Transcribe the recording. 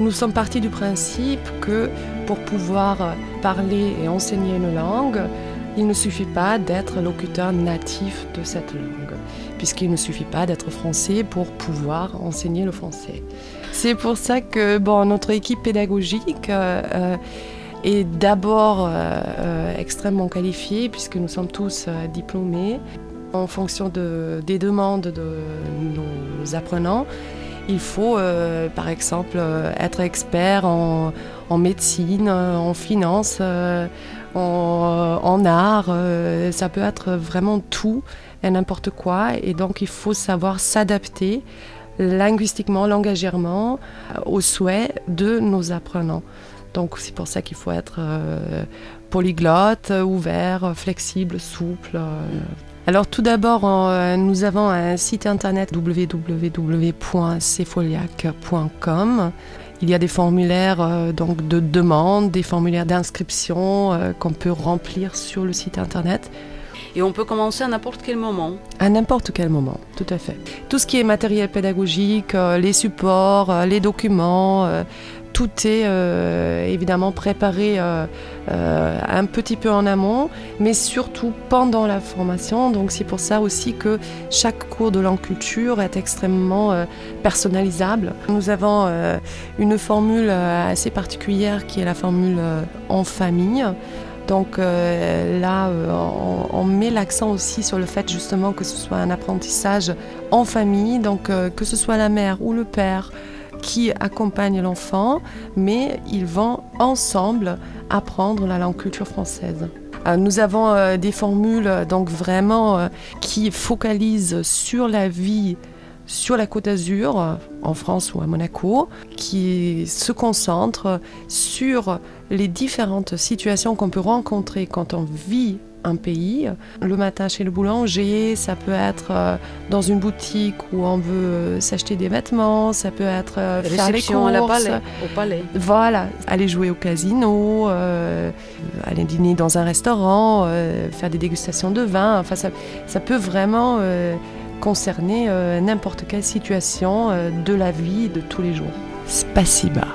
Nous sommes partis du principe que pour pouvoir parler et enseigner une langue, il ne suffit pas d'être locuteur natif de cette langue, puisqu'il ne suffit pas d'être français pour pouvoir enseigner le français. C'est pour ça que notre équipe pédagogique est d'abord extrêmement qualifiée, puisque nous sommes tous diplômés. En fonction des demandes de nos apprenants, il faut par exemple être expert en médecine, en finance, en art. Ça peut être vraiment tout et n'importe quoi. Et donc il faut savoir s'adapter linguistiquement, langagièrement aux souhaits de nos apprenants. Donc c'est pour ça qu'il faut être polyglotte, ouvert, flexible, souple. Alors tout d'abord, nous avons un site internet www.cefoliac.com. Il y a des formulaires donc de demande, des formulaires d'inscription qu'on peut remplir sur le site internet. Et on peut commencer à n'importe quel moment. À n'importe quel moment, tout à fait. Tout ce qui est matériel pédagogique, les supports, les documents, tout est évidemment préparé un petit peu en amont, mais surtout pendant la formation. Donc c'est pour ça aussi que chaque cours de langue culture est extrêmement personnalisable. Nous avons une formule assez particulière qui est la formule en famille. Donc là, on met l'accent aussi sur le fait justement que ce soit un apprentissage en famille, donc que ce soit la mère ou le père qui accompagne l'enfant, mais ils vont ensemble apprendre la langue culture française. Nous avons des formules donc vraiment qui focalisent sur la vie sur la Côte d'Azur, en France ou à Monaco, qui se concentrent sur les différentes situations qu'on peut rencontrer quand on vit un pays. Le matin chez le boulanger, ça peut être dans une boutique où on veut s'acheter des vêtements, ça peut être faire les courses. Au palais. Voilà, aller jouer au casino, aller dîner dans un restaurant, faire des dégustations de vin. Enfin, ça peut vraiment concerner n'importe quelle situation de la vie de tous les jours. Spasiba.